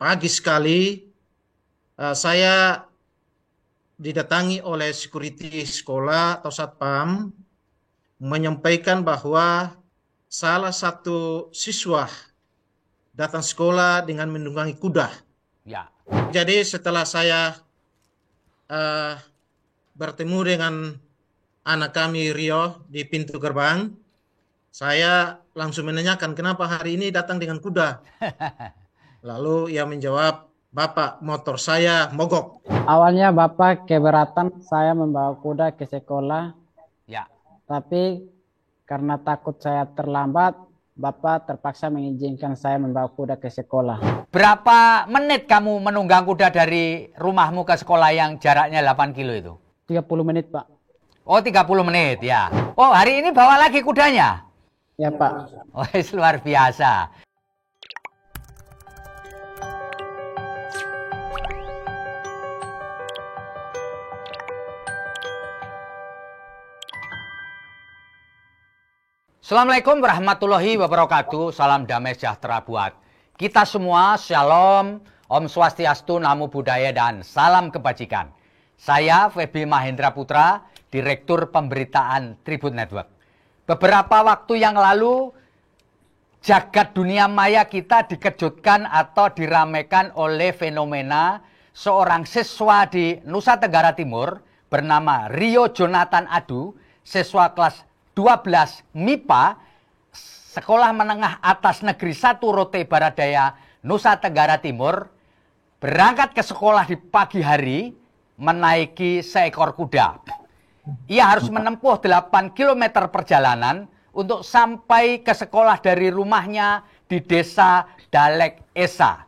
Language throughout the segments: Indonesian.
pagi sekali saya didatangi oleh security sekolah atau satpam menyampaikan bahwa salah satu siswa datang sekolah dengan menunggangi kuda. Ya. Jadi setelah saya bertemu dengan anak kami Rio di pintu gerbang, saya langsung menanyakan kenapa hari ini datang dengan kuda. Lalu ia menjawab, Bapak, motor saya mogok. Awalnya Bapak keberatan saya membawa kuda ke sekolah, Ya. tapi karena takut saya terlambat, Bapak terpaksa mengizinkan saya membawa kuda ke sekolah. Berapa menit kamu menunggang kuda dari rumahmu ke sekolah yang jaraknya 8 kilo itu? 30 menit, Pak. Oh, 30 menit ya. Oh, hari ini bawa lagi kudanya? Ya, Pak. Oh, luar biasa. Assalamualaikum warahmatullahi wabarakatuh. Salam damai sejahtera buat kita semua. Shalom, Om Swastiastu, Namo Buddhaya, dan salam kebajikan. Saya Feby Mahendra Putra, Direktur Pemberitaan Tribun Network. Beberapa waktu yang lalu, jagat dunia maya kita dikejutkan atau diramaikan oleh fenomena seorang siswa di Nusa Tenggara Timur bernama Rio Jonathan Adu, siswa kelas 12 MIPA, Sekolah Menengah Atas Negeri 1 Rote Baradaya, Nusa Tenggara Timur, berangkat ke sekolah di pagi hari menaiki seekor kuda. Ia harus menempuh 8 km perjalanan untuk sampai ke sekolah dari rumahnya di desa Dalek Esa.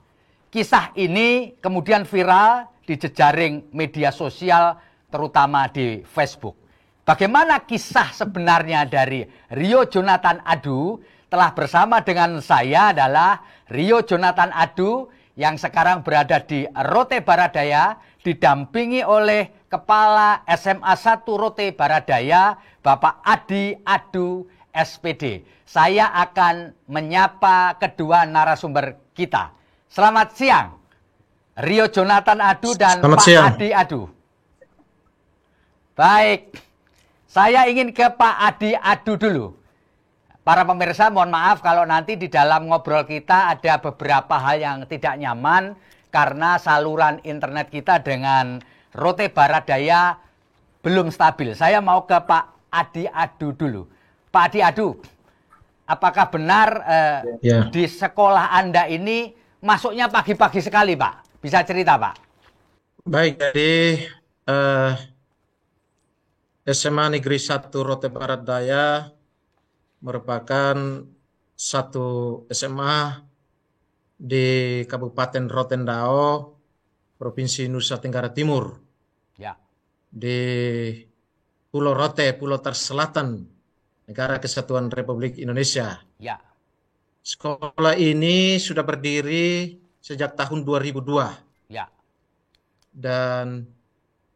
Kisah ini kemudian viral di jejaring media sosial, terutama di Facebook. Bagaimana kisah sebenarnya dari Rio Jonathan Adu? Telah bersama dengan saya adalah Rio Jonathan Adu yang sekarang berada di Rote Baradaya, didampingi oleh Kepala SMA 1 Rote Baradaya, Bapak Adi Adu SPD. Saya akan menyapa kedua narasumber kita. Selamat siang, Rio Jonathan Adu dan Selamat Pak siang. Adi Adu. Baik. Saya ingin ke Pak Adi Adu dulu. Para pemirsa, mohon maaf kalau nanti di dalam ngobrol kita ada beberapa hal yang tidak nyaman karena saluran internet kita dengan Rote Baradaya belum stabil. Saya mau ke Pak Adi Adu dulu. Pak Adi Adu, apakah benar di sekolah Anda ini masuknya pagi-pagi sekali, Pak? Bisa cerita, Pak? Baik, jadi SMA Negeri 1 Rote Baradaya merupakan satu SMA di Kabupaten Rotendao, Provinsi Nusa Tenggara Timur, Ya. di Pulau Rote, Pulau Terselatan, Negara Kesatuan Republik Indonesia. Ya. Sekolah ini sudah berdiri sejak tahun 2002. Ya. Dan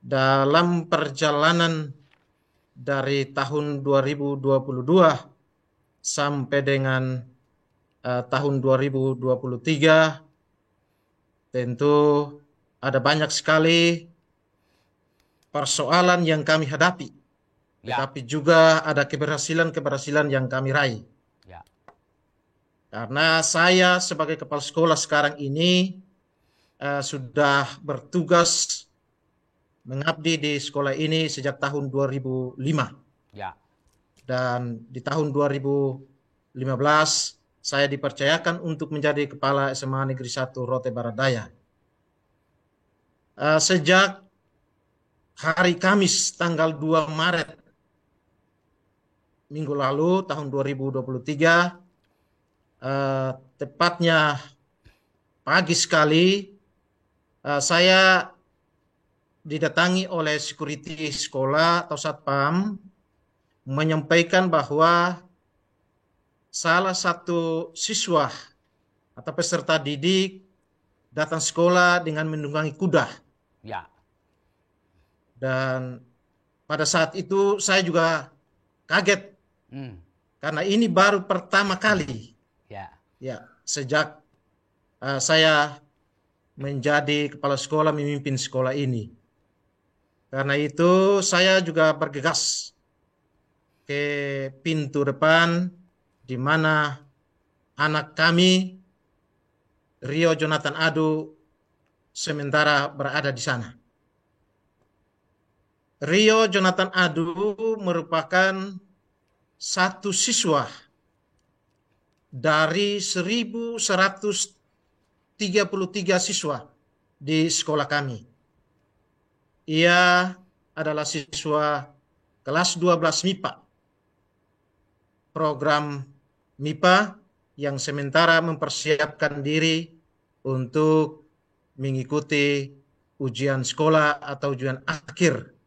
dalam perjalanan dari tahun 2022 sampai dengan tahun 2023, tentu ada banyak sekali persoalan yang kami hadapi. Ya. Tetapi juga ada keberhasilan-keberhasilan yang kami raih. Ya. Karena saya sebagai kepala sekolah sekarang ini sudah bertugas mengabdi di sekolah ini sejak tahun 2005. Ya. Dan di tahun 2015 saya dipercayakan untuk menjadi Kepala SMA Negeri 1 Rote Baradaya. Sejak hari Kamis tanggal 2 Maret minggu lalu tahun 2023, tepatnya pagi sekali, saya didatangi oleh security sekolah atau satpam menyampaikan bahwa salah satu siswa atau peserta didik datang sekolah dengan menunggangi kuda. Ya. Dan pada saat itu saya juga kaget karena ini baru pertama kali Ya. ya sejak saya menjadi kepala sekolah, memimpin sekolah ini. Karena itu saya juga bergegas ke pintu depan di mana anak kami, Rio Jonathan Adu, sementara berada di sana. Rio Jonathan Adu merupakan satu siswa dari 1.133 siswa di sekolah kami. Ia adalah siswa kelas 12 MIPA, program MIPA yang sementara mempersiapkan diri untuk mengikuti ujian sekolah atau ujian akhir.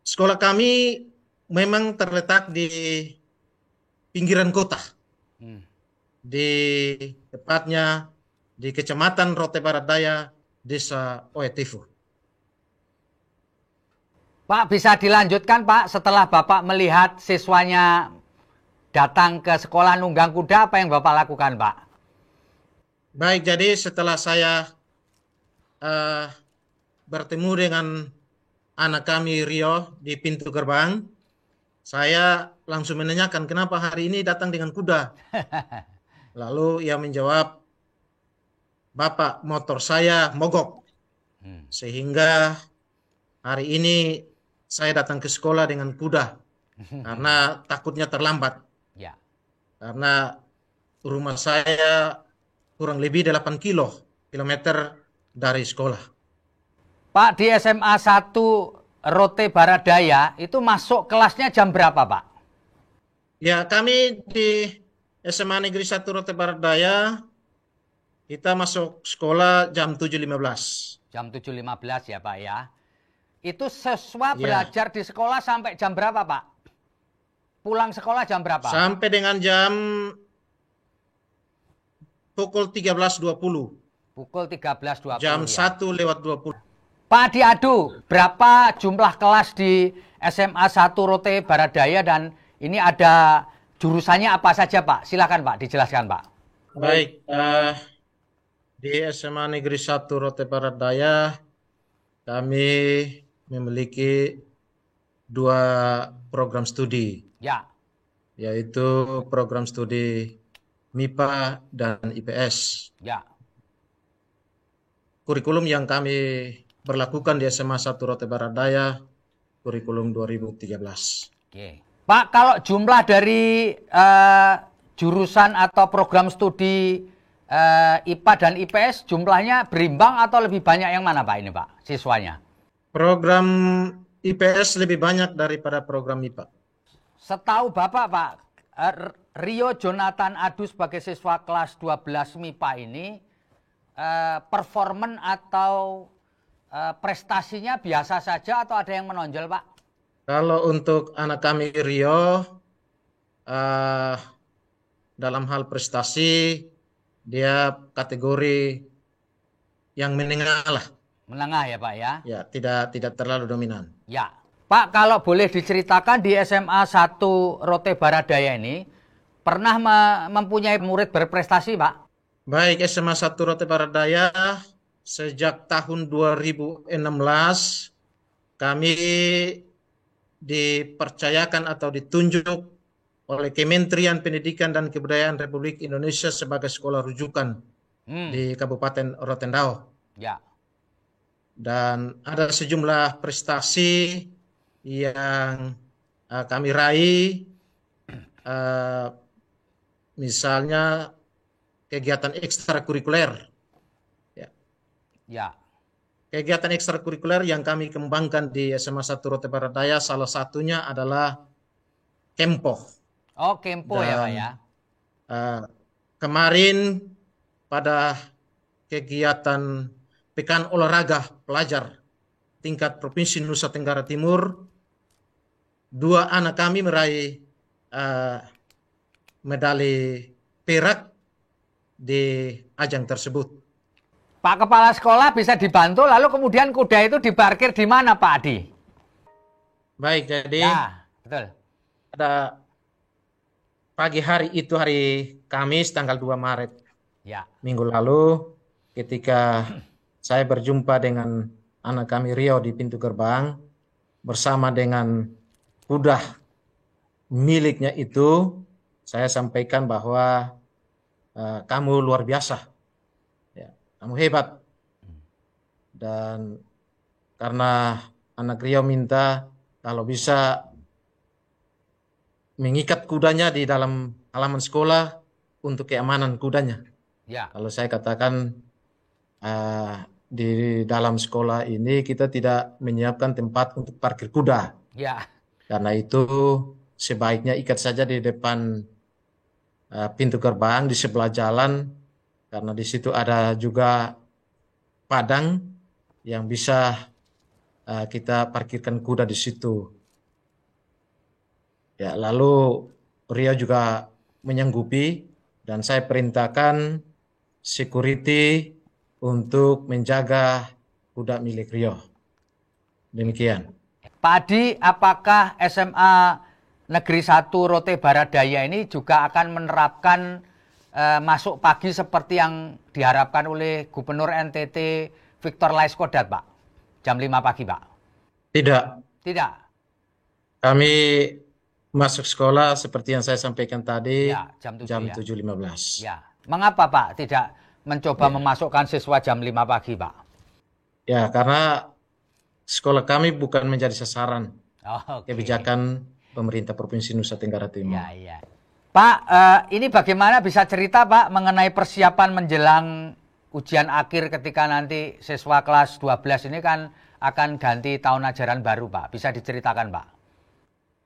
Sekolah kami memang terletak di pinggiran kota, di tepatnya di Kecamatan Rote Barat Daya, Desa Oetefu. Pak, bisa dilanjutkan Pak, setelah Bapak melihat siswanya datang ke sekolah nunggang kuda, apa yang Bapak lakukan Pak? Baik, jadi setelah saya bertemu dengan anak kami Rio di pintu gerbang, saya langsung menanyakan kenapa hari ini datang dengan kuda. Lalu ia menjawab, Bapak, motor saya mogok, sehingga hari ini saya datang ke sekolah dengan kuda karena takutnya terlambat. Ya. Karena rumah saya kurang lebih 8 kilometer dari sekolah. Pak, di SMA 1 Rote Barat Daya itu masuk kelasnya jam berapa Pak? Ya, kami di SMA Negeri 1 Rote Barat Daya kita masuk sekolah jam 7.15. Jam 7.15 ya Pak ya. Itu siswa Ya. belajar di sekolah sampai jam berapa Pak? Pulang sekolah jam berapa? Sampai dengan jam pukul 13.20. Pukul 13.20 Jam ya. 1:20. Pak Adi Adu, berapa jumlah kelas di SMA 1 Rote Barat Daya dan ini ada jurusannya apa saja Pak? Silakan Pak, dijelaskan Pak. Baik, di SMA Negeri 1 Rote Barat Daya kami memiliki 2 program studi, Ya. yaitu program studi MIPA dan IPS. Ya. Kurikulum yang kami berlakukan di SMA 1 Rote Barat Daya, kurikulum 2013. Oke. Pak, kalau jumlah dari jurusan atau program studi IPA dan IPS jumlahnya berimbang atau lebih banyak yang mana Pak ini Pak siswanya? Program IPS lebih banyak daripada program MIPA. Setahu Bapak Pak, Rio Jonathan Adu sebagai siswa kelas 12 MIPA ini performan atau prestasinya biasa saja atau ada yang menonjol Pak? Kalau untuk anak kami Rio, dalam hal prestasi, dia kategori yang menengah lah. Menengah ya Pak ya? Ya, tidak terlalu dominan. Ya. Pak, kalau boleh diceritakan di SMA 1 Rote Barat Daya ini, pernah mempunyai murid berprestasi Pak? Baik, SMA 1 Rote Barat Daya, sejak tahun 2016, kami dipercayakan atau ditunjuk oleh Kementerian Pendidikan dan Kebudayaan Republik Indonesia sebagai sekolah rujukan di Kabupaten Rotendao. Ya. Dan ada sejumlah prestasi yang kami raih, misalnya kegiatan ekstrakurikuler. Ya. Kegiatan ekstrakurikuler yang kami kembangkan di SMA 1 Rote Barat Daya salah satunya adalah Kempo. Oh, Kempo ya Pak ya. Kemarin pada kegiatan Pekan Olahraga Pelajar tingkat Provinsi Nusa Tenggara Timur, 2 anak kami meraih medali perak di ajang tersebut. Pak Kepala Sekolah bisa dibantu, lalu kemudian kuda itu diparkir di mana Pak Adi? Baik, jadi Ya, betul. pagi hari itu hari Kamis tanggal 2 Maret Ya. minggu lalu ketika saya berjumpa dengan anak kami Rio di pintu gerbang bersama dengan kuda miliknya itu, saya sampaikan bahwa kamu luar biasa, ya, kamu hebat. Dan karena anak Rio minta kalau bisa mengikat kudanya di dalam halaman sekolah untuk keamanan kudanya. Ya. Kalau saya katakan di dalam sekolah ini kita tidak menyiapkan tempat untuk parkir kuda. Ya. Karena itu sebaiknya ikat saja di depan pintu gerbang di sebelah jalan, karena di situ ada juga padang yang bisa kita parkirkan kuda di situ. Ya, lalu Rio juga menyanggupi dan saya perintahkan security untuk menjaga kuda milik Rio. Demikian. Pak Adi, apakah SMA Negeri 1 Rote Barat Daya ini juga akan menerapkan masuk pagi seperti yang diharapkan oleh Gubernur NTT Victor Laiskodat, Pak? Jam 5 pagi, Pak? Tidak. Tidak. Kami masuk sekolah seperti yang saya sampaikan tadi, ya, jam 7.15. Ya. Mengapa Pak tidak mencoba memasukkan siswa jam 5 pagi, Pak? Ya, karena sekolah kami bukan menjadi sasaran kebijakan pemerintah Provinsi Nusa Tenggara Timur. Ya. Pak, ini bagaimana bisa cerita Pak mengenai persiapan menjelang ujian akhir ketika nanti siswa kelas 12 ini kan akan ganti tahun ajaran baru, Pak. Bisa diceritakan, Pak?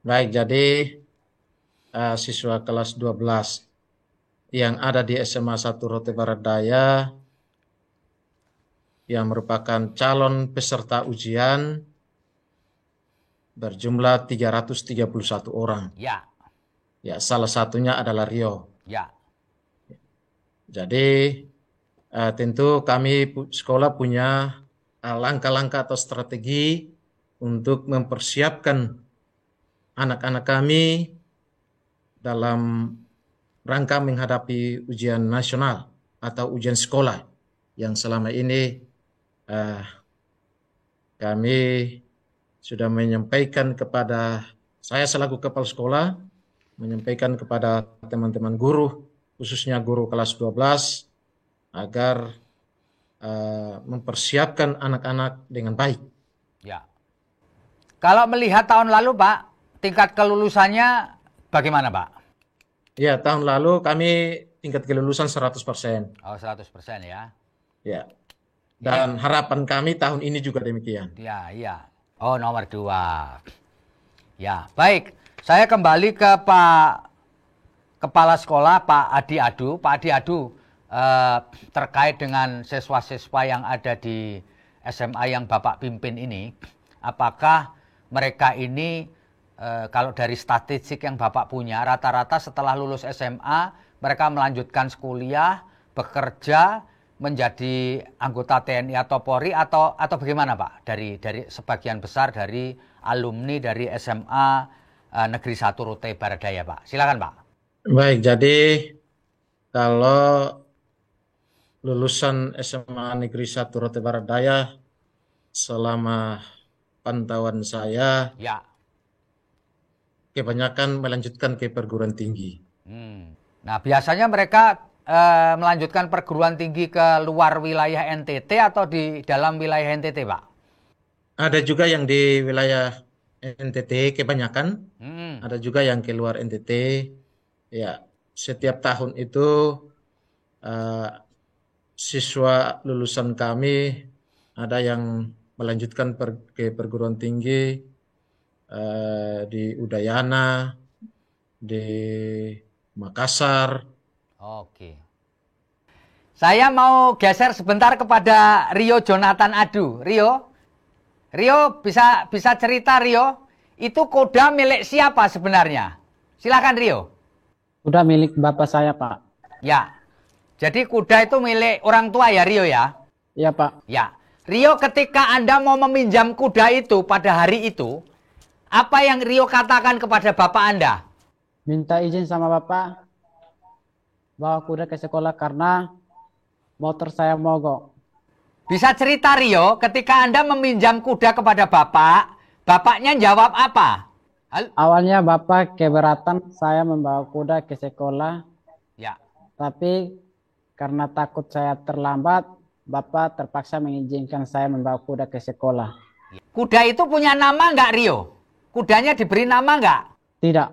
Baik, jadi siswa kelas 12 yang ada di SMA 1 Rote Barat Daya yang merupakan calon peserta ujian berjumlah 331 orang. Ya. Ya, salah satunya adalah Rio. Ya. Jadi tentu kami sekolah punya langkah-langkah atau strategi untuk mempersiapkan anak-anak kami dalam rangka menghadapi ujian nasional atau ujian sekolah yang selama ini kami sudah menyampaikan kepada saya selaku kepala sekolah, menyampaikan kepada teman-teman guru, khususnya guru kelas 12, agar mempersiapkan anak-anak dengan baik. Ya. Kalau melihat tahun lalu, Pak, tingkat kelulusannya bagaimana, Pak? Ya, tahun lalu kami tingkat kelulusan 100%. Oh, 100% ya. Ya. Dan harapan kami tahun ini juga demikian. Ya. Oh, nomor 2. Ya, baik. Saya kembali ke Pak Kepala Sekolah, Pak Adi Adu. Pak Adi Adu, terkait dengan siswa-siswa yang ada di SMA yang Bapak pimpin ini, apakah mereka ini kalau dari statistik yang Bapak punya, rata-rata setelah lulus SMA mereka melanjutkan kuliah, bekerja, menjadi anggota TNI atau Polri atau bagaimana Pak? Dari sebagian besar dari alumni dari SMA Negeri 1 Rote Barat Daya, Pak. Silakan, Pak. Baik, jadi kalau lulusan SMA Negeri 1 Rote Barat Daya selama pantauan saya, ya, kebanyakan melanjutkan ke perguruan tinggi. Nah, biasanya mereka melanjutkan perguruan tinggi ke luar wilayah NTT atau di dalam wilayah NTT, Pak? Ada juga yang di wilayah NTT kebanyakan, ada juga yang keluar NTT. Ya, setiap tahun itu siswa lulusan kami ada yang melanjutkan ke perguruan tinggi di Udayana, di Makassar. Oke. Saya mau geser sebentar kepada Rio Jonathan Adu. Rio bisa cerita, Rio, itu kuda milik siapa sebenarnya? Silakan, Rio. Kuda milik bapak saya, Pak. Ya. Jadi kuda itu milik orang tua ya, Rio ya? Iya, Pak. Ya. Rio, ketika Anda mau meminjam kuda itu pada hari itu, apa yang Rio katakan kepada bapak Anda? Minta izin sama bapak bawa kuda ke sekolah karena motor saya mogok. Bisa cerita Rio, ketika Anda meminjam kuda kepada bapak, bapaknya jawab apa? Awalnya bapak keberatan saya membawa kuda ke sekolah, Ya. tapi karena takut saya terlambat, bapak terpaksa mengizinkan saya membawa kuda ke sekolah. Kuda itu punya nama nggak Rio? Kudanya diberi nama nggak? Tidak.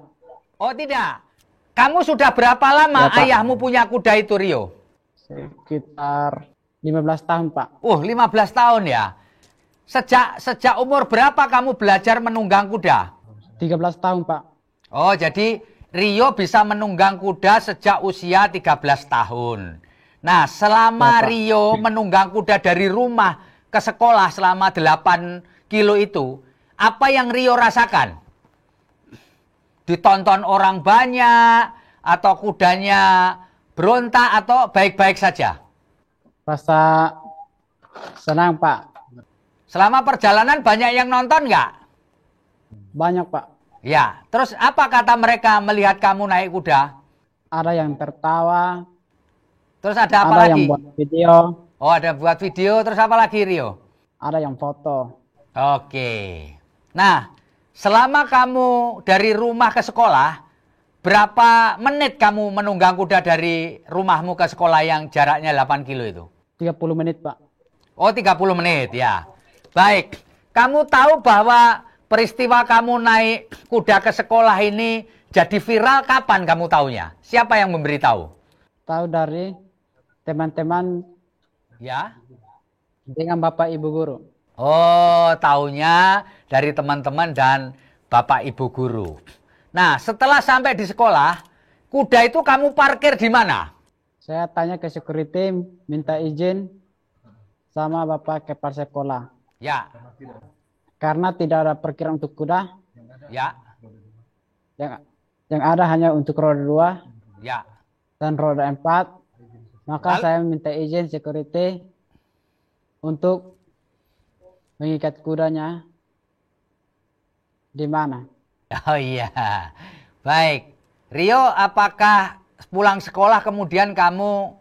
Oh tidak. Kamu sudah berapa lama Ya, Pak. ayahmu punya kuda itu Rio? Sekitar 15 tahun, Pak. 15 tahun ya. Sejak umur berapa kamu belajar menunggang kuda? 13 tahun, Pak. Oh, jadi Rio bisa menunggang kuda sejak usia 13 tahun. Nah, selama Ya, Pak. Rio menunggang kuda dari rumah ke sekolah selama 8 kilo itu, apa yang Rio rasakan? Ditonton orang banyak, atau kudanya berontak, atau baik-baik saja? Rasa senang, Pak. Selama perjalanan banyak yang nonton nggak? Banyak, Pak. Ya, terus apa kata mereka melihat kamu naik kuda? Ada yang tertawa, Terus ada apa ada lagi? yang buat video, Oh, ada buat video, terus apa lagi Rio? ada yang foto. Oke. Nah, selama kamu dari rumah ke sekolah, berapa menit kamu menunggang kuda dari rumahmu ke sekolah yang jaraknya 8 kilo itu? 30 menit, Pak. Oh, 30 menit ya. Baik. Kamu tahu bahwa peristiwa kamu naik kuda ke sekolah ini jadi viral kapan kamu taunya? Siapa yang memberitahu? Tahu dari teman-teman Ya. dengan Bapak Ibu guru. Oh, taunya dari teman-teman dan Bapak Ibu guru. Nah, setelah sampai di sekolah, kuda itu kamu parkir di mana? Saya tanya ke security, minta izin sama Bapak kepala sekolah. Ya, Karena tidak ada parkiran untuk kuda, ya, yang ada hanya untuk roda 2 ya. dan roda 4. Maka saya minta izin security untuk mengikat kudanya di mana. Oh iya. Baik. Rio, apakah pulang sekolah kemudian kamu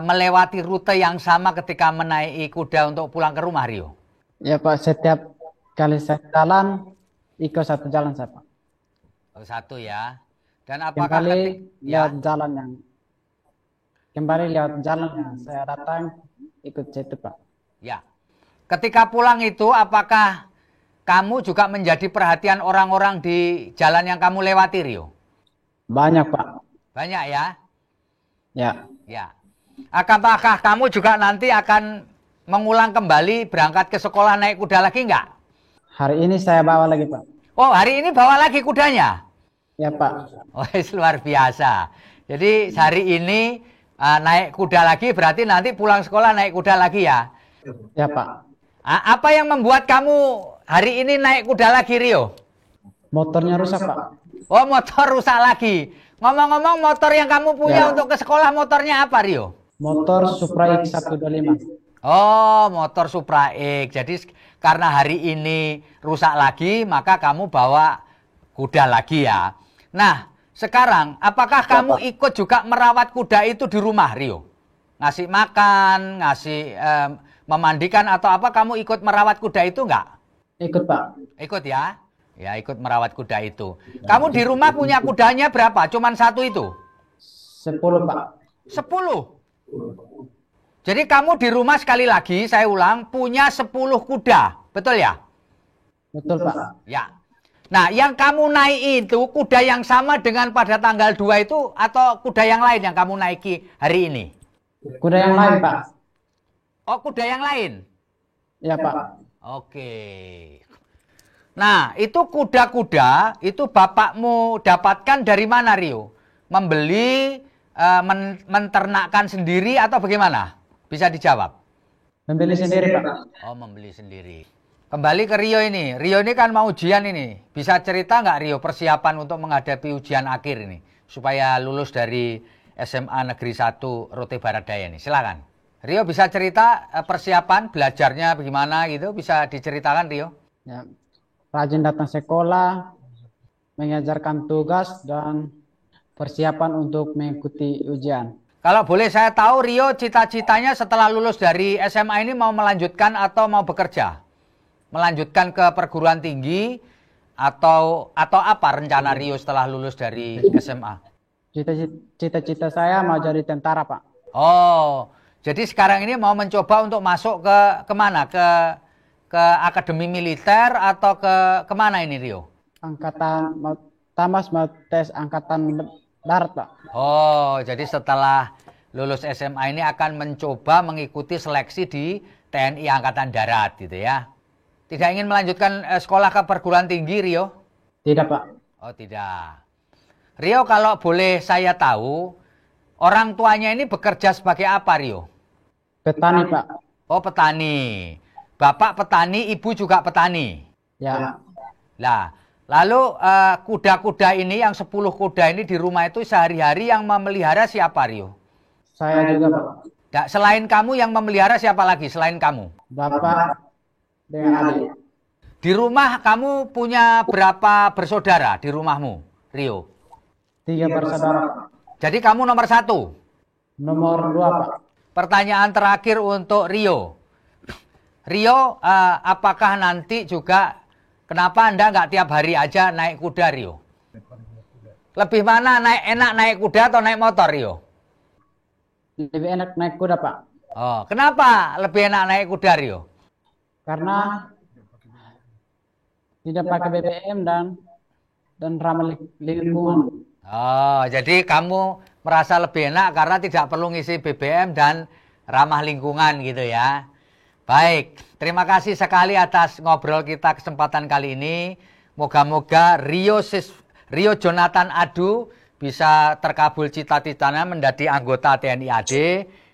melewati rute yang sama ketika menaiki kuda untuk pulang ke rumah, Rio? Ya, Pak, setiap kali saya jalan, ikut satu jalan saya, Pak. Oh, satu ya. Dan apakah Kembali lewat jalan yang saya datang, ikut situ, Pak. Ya. Ketika pulang itu, apakah kamu juga menjadi perhatian orang-orang di jalan yang kamu lewati, Rio? Banyak, Pak. Banyak ya? Ya. Ya. Apakah kamu juga nanti akan mengulang kembali berangkat ke sekolah naik kuda lagi enggak? Hari ini saya bawa lagi, Pak. Oh, hari ini bawa lagi kudanya? Ya, Pak. Oh, luar biasa. Jadi hari ini naik kuda lagi, berarti nanti pulang sekolah naik kuda lagi ya? Ya, Pak. Apa yang membuat kamu hari ini naik kuda lagi, Rio? Motornya rusak, Pak. Oh, motor rusak lagi. Ngomong-ngomong, motor yang kamu punya untuk ke sekolah motornya apa, Rio? Motor Supra X 125. Oh, motor Supra X. Jadi karena hari ini rusak lagi, maka kamu bawa kuda lagi ya. Nah, sekarang apakah kamu ikut juga merawat kuda itu di rumah, Rio? Ngasih makan, memandikan atau apa, kamu ikut merawat kuda itu enggak? Ikut, Pak. Ikut ya? Ya, ikut merawat kuda itu. Kamu di rumah punya kudanya berapa? Cuman satu itu? 10, Pak. 10? Jadi kamu di rumah, sekali lagi saya ulang, punya 10 kuda. Betul ya? Betul, Pak. Ya. Nah, yang kamu naik itu kuda yang sama dengan pada tanggal 2 itu atau kuda yang lain yang kamu naiki hari ini? Kuda yang lain, Pak. Oh, kuda yang lain? Ya, Pak. Oke. Nah, itu kuda-kuda itu bapakmu dapatkan dari mana, Rio? Membeli, menternakkan sendiri atau bagaimana? Bisa dijawab? Membeli sendiri, Pak. Oh, membeli sendiri. Kembali ke Rio ini. Rio ini kan mau ujian ini. Bisa cerita nggak, Rio, persiapan untuk menghadapi ujian akhir ini? Supaya lulus dari SMA Negeri 1 Rote Barat Daya ini. Silakan. Rio bisa cerita persiapan belajarnya bagaimana gitu? Bisa diceritakan, Rio? Ya. Rajin datang sekolah, mengajarkan tugas, dan persiapan untuk mengikuti ujian. Kalau boleh saya tahu, Rio cita-citanya setelah lulus dari SMA ini mau melanjutkan atau mau bekerja? Melanjutkan ke perguruan tinggi atau apa rencana Rio setelah lulus dari SMA? Cita-cita saya mau jadi tentara, Pak. Oh, jadi sekarang ini mau mencoba untuk masuk ke kemana? Ke akademi militer atau kemana ini Rio? Angkatan mau tamas mau tes angkatan darat, Pak. Oh, jadi setelah lulus SMA ini akan mencoba mengikuti seleksi di TNI Angkatan Darat gitu ya. Tidak ingin melanjutkan sekolah ke perguruan tinggi, Rio? Tidak, Pak. Oh, tidak. Rio, kalau boleh saya tahu, orang tuanya ini bekerja sebagai apa, Rio? Petani, Pak. Oh, petani. Bapak petani, ibu juga petani. Ya. Lah, lalu kuda-kuda ini yang 10 kuda ini di rumah itu sehari-hari yang memelihara siapa, Rio? Saya juga, Pak. Nah, selain kamu yang memelihara siapa lagi selain kamu? Bapak dengan adik. Di rumah kamu punya berapa bersaudara di rumahmu, Rio? 3 bersaudara. Jadi kamu nomor 1. Nomor 2, Pak. Pertanyaan terakhir untuk Rio. Rio, apakah nanti juga, kenapa Anda nggak tiap hari aja naik kuda, Rio? Lebih mana enak naik kuda atau naik motor, Rio? Lebih enak naik kuda, Pak. Oh, kenapa lebih enak naik kuda, Rio? Karena tidak pakai BBM dan ramah lingkungan. Oh, jadi kamu merasa lebih enak karena tidak perlu ngisi BBM dan ramah lingkungan gitu ya. Baik, terima kasih sekali atas ngobrol kita kesempatan kali ini. Moga-moga Rio Jonathan Adu bisa terkabul cita-citanya menjadi anggota TNI AD.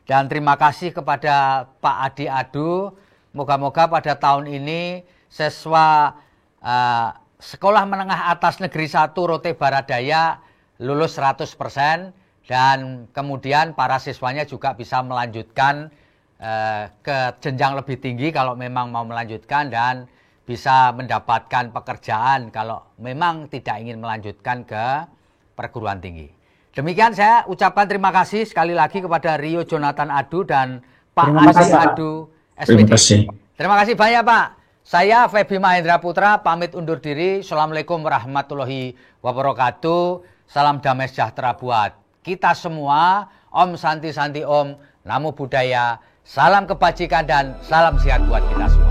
Dan terima kasih kepada Pak Adi Adu. Moga-moga pada tahun ini siswa Sekolah Menengah Atas Negeri 1 Rote Barat Daya lulus 100% dan kemudian para siswanya juga bisa melanjutkan ke jenjang lebih tinggi kalau memang mau melanjutkan dan bisa mendapatkan pekerjaan kalau memang tidak ingin melanjutkan ke perguruan tinggi. Demikian saya ucapkan terima kasih sekali lagi kepada Rio Jonathan Adu dan Pak Adi Adu SPD. Terima kasih banyak, Pak. Saya Feby Mahendra Putra pamit undur diri. Assalamualaikum warahmatullahi wabarakatuh. Salam damai sejahtera buat kita semua. Om Santi Santi Om. Namo Buddhaya. Salam kebajikan dan salam sehat buat kita semua.